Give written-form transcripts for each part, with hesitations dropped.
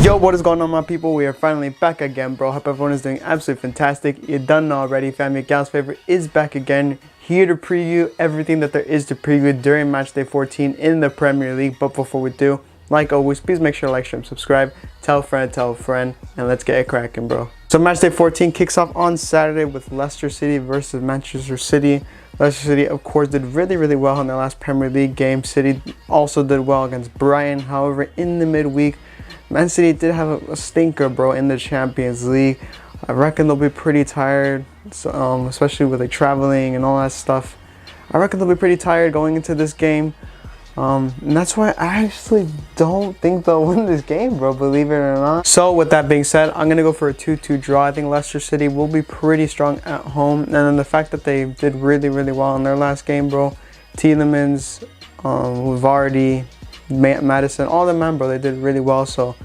Yo, what is going on, my people? We are finally back again, bro. Hope everyone is doing absolutely fantastic. You done know already, fam. Your gal's favorite is back again, here to preview everything that there is to preview during Matchday 14 in the Premier League. But before we do, like always, please make sure to like, share, and subscribe. Tell a friend, and let's get it cracking, bro. So Matchday 14 kicks off on Saturday with Leicester City versus Manchester City. Leicester City, of course, did really well in their last Premier League game. City also did well against Brighton. However, in the midweek, Man City did have a stinker, bro, in the Champions League. I reckon they'll be pretty tired, so, especially with like traveling and all that stuff. I reckon they'll be pretty tired going into this game. And that's why I actually don't think they'll win this game, bro, believe it or not. So with that being said, I'm going to go for a 2-2 draw. I think Leicester City will be pretty strong at home. And then the fact that they did really well in their last game, bro. Tielemans, Vardy, Madison, all the men, bro, they did really well. So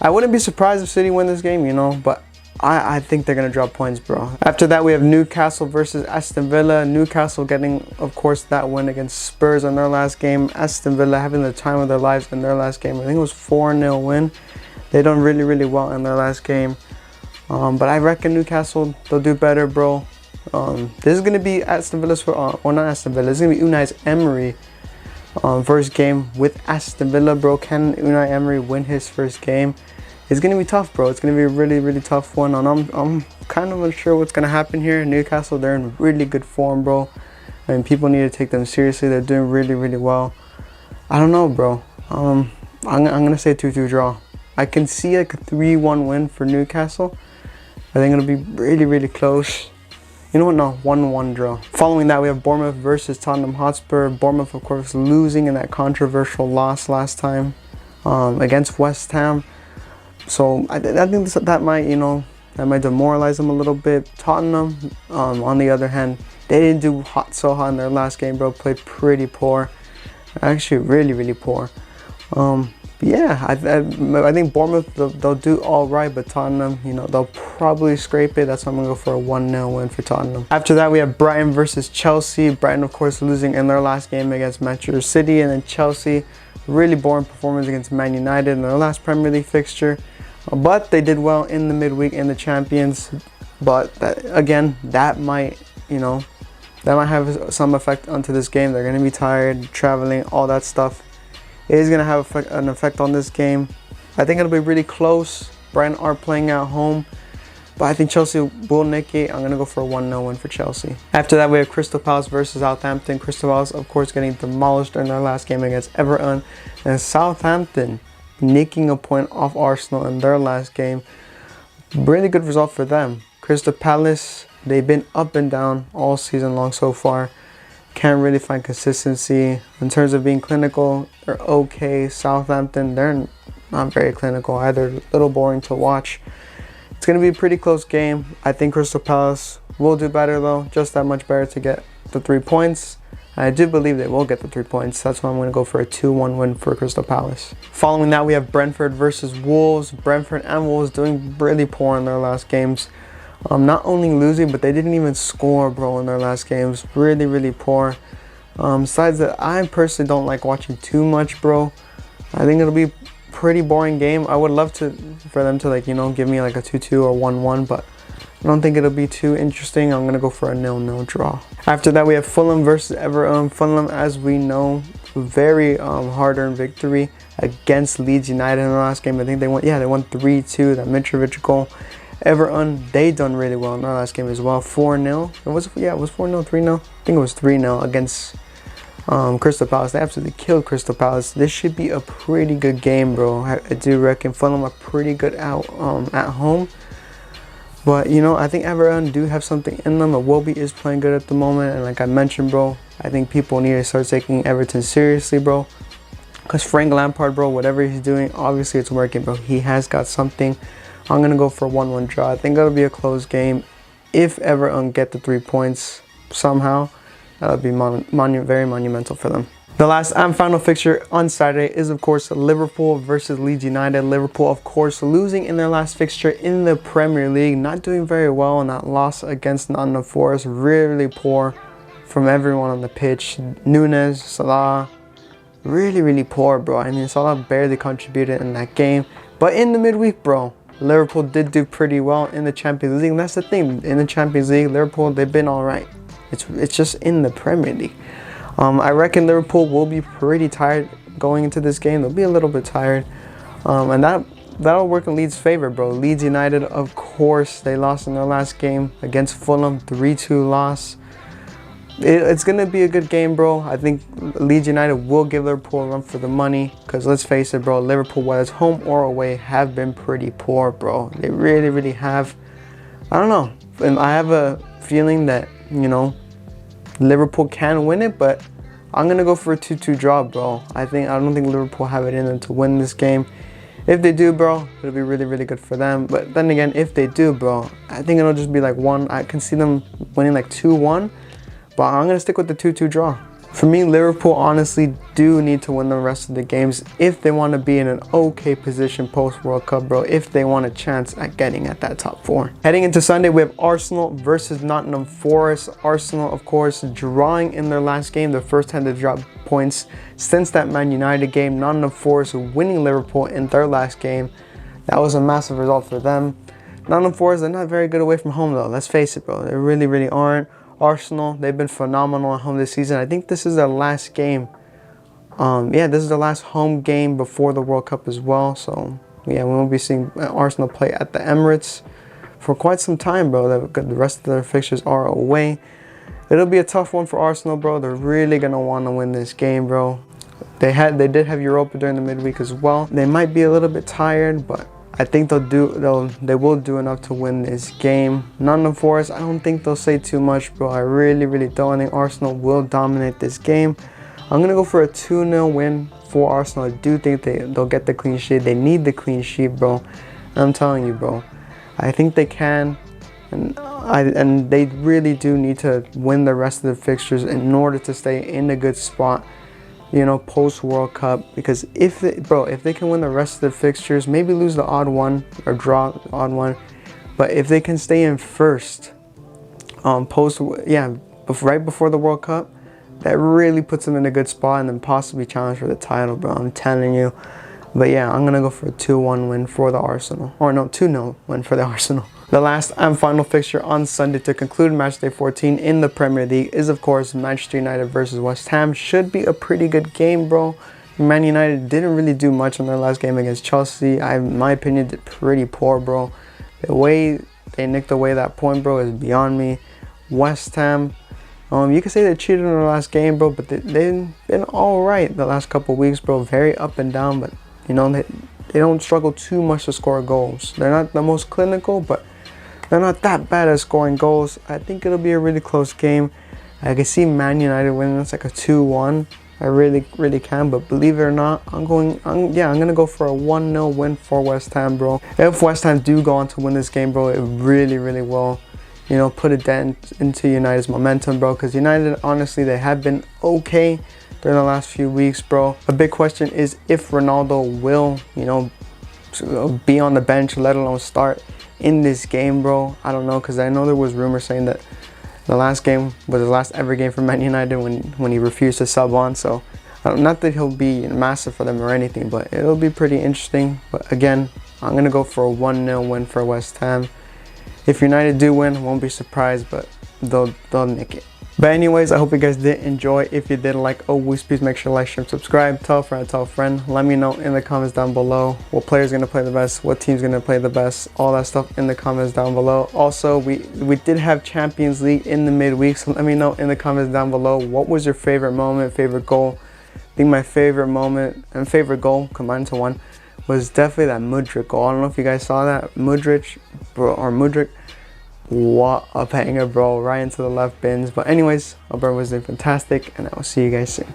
I wouldn't be surprised if City win this game, you know, but I think they're going to drop points, bro. After that, we have Newcastle versus Aston Villa. Newcastle getting, of course, that win against Spurs in their last game. Aston Villa having the time of their lives in their last game. I think it was 4-0 win. They done really well in their last game. But I reckon Newcastle, they'll do better, bro. This is going to be Aston Villa's, or not Aston Villa, this is going to be Unai Emery first game with Aston Villa, bro. Can Unai Emery win his first game? It's going to be tough, bro. It's going to be a really tough one. And I'm kind of unsure what's going to happen here. Newcastle, they're in really good form, bro. I mean, people need to take them seriously. They're doing really well. I don't know, bro. I'm going to say 2-2 draw. I can see like a 3-1 win for Newcastle. I think it'll be really close. You know what? No, 1-1 draw. Following that, we have Bournemouth versus Tottenham Hotspur. Bournemouth, of course, losing in that controversial loss last time against West Ham. So I think that might, you know, that might demoralize them a little bit. Tottenham, on the other hand, they didn't do so hot in their last game, bro. Played pretty poor, actually really poor. Yeah, I think Bournemouth, they'll do all right, but Tottenham, you know, they'll probably scrape it. That's why I'm gonna go for a 1-0 win for Tottenham. After that, we have Brighton versus Chelsea. Brighton, of course, losing in their last game against Manchester City, and then Chelsea, really boring performance against Man United in their last Premier League fixture. But they did well in the midweek in the Champions. But that might, you know, that might have some effect onto this game. They're gonna be tired, traveling, all that stuff. It is gonna have an effect on this game. I think it'll be really close. Brighton are playing at home, but I think Chelsea will nick it. I'm gonna go for a 1-0 win for Chelsea. After that, we have Crystal Palace versus Southampton. Crystal Palace, of course, getting demolished in their last game against Everton, and Southampton nicking a point off Arsenal in their last game. Really good result for them. Crystal Palace, they've been up and down all season long so far. Can't really find consistency. In terms of being clinical, they're okay. Southampton, they're not very clinical either. A little boring to watch. It's going to be a pretty close game. I think Crystal Palace will do better, though. Just that much better to get the 3 points. I do believe they will get the 3 points. That's why I'm going to go for a 2-1 win for Crystal Palace. Following that, we have Brentford versus Wolves. Brentford and Wolves doing really poor in their last games. Not only losing, but they didn't even score, bro, in their last games. Really poor. Besides that, I personally don't like watching too much, bro. I think it'll be a pretty boring game. I would love for them to, like, you know, give me like a 2-2 or 1-1, but I don't think it'll be too interesting. I'm going to go for a 0-0 draw. After that, we have Fulham versus Everton. Fulham, as we know, very hard-earned victory against Leeds United in the last game. I think they won 3-2, that Mitrovic goal. Everton, they done really well in their last game as well. 4-0. It was 4-0, 3-0. I think it was 3-0 against Crystal Palace. They absolutely killed Crystal Palace. This should be a pretty good game, bro. I do reckon Fulham are pretty good out at home. But, you know, I think Everton do have something in them. Iwobi is playing good at the moment. And like I mentioned, bro, I think people need to start taking Everton seriously, bro. Because Frank Lampard, bro, whatever he's doing, obviously it's working, bro. He has got something. I'm going to go for a 1-1 draw. I think it'll be a close game. If Everton get the 3 points somehow, that'll be very monumental for them. The last and final fixture on Saturday is, of course, Liverpool versus Leeds United. Liverpool, of course, losing in their last fixture in the Premier League. Not doing very well in that loss against Nottingham Forest. Really poor from everyone on the pitch. Nunes, Salah, really, really poor, bro. I mean, Salah barely contributed in that game. But in the midweek, bro, Liverpool did do pretty well in the Champions League. And that's the thing. In the Champions League, Liverpool, they've been all right. It's just in the Premier League. I reckon Liverpool will be pretty tired going into this game. They'll be a little bit tired. And that'll work in Leeds' favor, bro. Leeds United, of course, they lost in their last game against Fulham, 3-2 loss. It's going to be a good game, bro. I think Leeds United will give Liverpool a run for the money. Because let's face it, bro, Liverpool, whether it's home or away, have been pretty poor, bro. They really, really have. I don't know. And I have a feeling that, you know, Liverpool can win it. But I'm going to go for a 2-2 draw, bro. I don't think Liverpool have it in them to win this game. If they do, bro, it'll be really, really good for them. But then again, if they do, bro, I think it'll just be like I can see them winning like 2-1. But I'm going to stick with the 2-2 draw. For me, Liverpool honestly do need to win the rest of the games if they want to be in an okay position post-World Cup, bro. If they want a chance at getting at that top 4. Heading into Sunday, we have Arsenal versus Nottingham Forest. Arsenal, of course, drawing in their last game, their first time to drop points since that Man United game. Nottingham Forest winning Liverpool in their last game. That was a massive result for them. Nottingham Forest, they're not very good away from home, though. Let's face it, bro. They really, really aren't. Arsenal, they've been phenomenal at home this season. I think this is their last game. Yeah, this is their last home game before the World Cup as well. So, yeah, we won't be seeing Arsenal play at the Emirates for quite some time, bro. The rest of their fixtures are away. It'll be a tough one for Arsenal, bro. They're really going to want to win this game, bro. They did have Europa during the midweek as well. They might be a little bit tired, but I think they will do enough to win this game. Nottingham Forest, I don't think they'll say too much, bro. I really, really don't. I think Arsenal will dominate this game. I'm going to go for a 2-0 win for Arsenal. I do think they'll get the clean sheet. They need the clean sheet, bro. I'm telling you, bro. I think they can. And they really do need to win the rest of the fixtures in order to stay in a good spot, you know, post World Cup. Because if they can win the rest of the fixtures, maybe lose the odd one or draw the odd one, but if they can stay in first right before the World Cup, that really puts them in a good spot and then possibly challenge for the title, bro. I'm telling you. But yeah, I'm gonna go for a 2-1 win for the Arsenal, or no, 2-0 win for the Arsenal. The last and final fixture on Sunday to conclude Matchday 14 in the Premier League is, of course, Manchester United versus West Ham. Should be a pretty good game, bro. Man United didn't really do much in their last game against Chelsea. In my opinion, did pretty poor, bro. The way they nicked away that point, bro, is beyond me. West Ham, you could say they cheated in their last game, bro, but they've been all right the last couple of weeks, bro. Very up and down, but, you know, they don't struggle too much to score goals. They're not the most clinical, but they're not that bad at scoring goals. I think it'll be a really close game. I can see Man United winning. It's like a 2-1. I really, really can. But believe it or not, I'm going to go for a 1-0 win for West Ham, bro. If West Ham do go on to win this game, bro, it really, really will, you know, put a dent into United's momentum, bro. Because United, honestly, they have been okay during the last few weeks, bro. A big question is if Ronaldo will, you know, be on the bench, let alone start in this game, bro. I don't know, because I know there was rumors saying that the last game was his last ever game for Man United when he refused to sub on. So not that he'll be massive for them or anything, but it'll be pretty interesting. But again, I'm gonna go for a 1-0 win for West Ham. If United do win, I won't be surprised, but they'll nick it. But anyways, I hope you guys did enjoy. If you did, like always, please make sure to like, share, and subscribe. Tell a friend. Let me know in the comments down below what player's going to play the best, what team's going to play the best, all that stuff in the comments down below. Also, we did have Champions League in the midweek, so let me know in the comments down below what was your favorite moment, favorite goal. I think my favorite moment and favorite goal combined into one was definitely that Mudryk goal. I don't know if you guys saw that. Mudryk. What a banger, bro. Right into the left bins. But anyways, hope everyone's doing fantastic, and I will see you guys soon.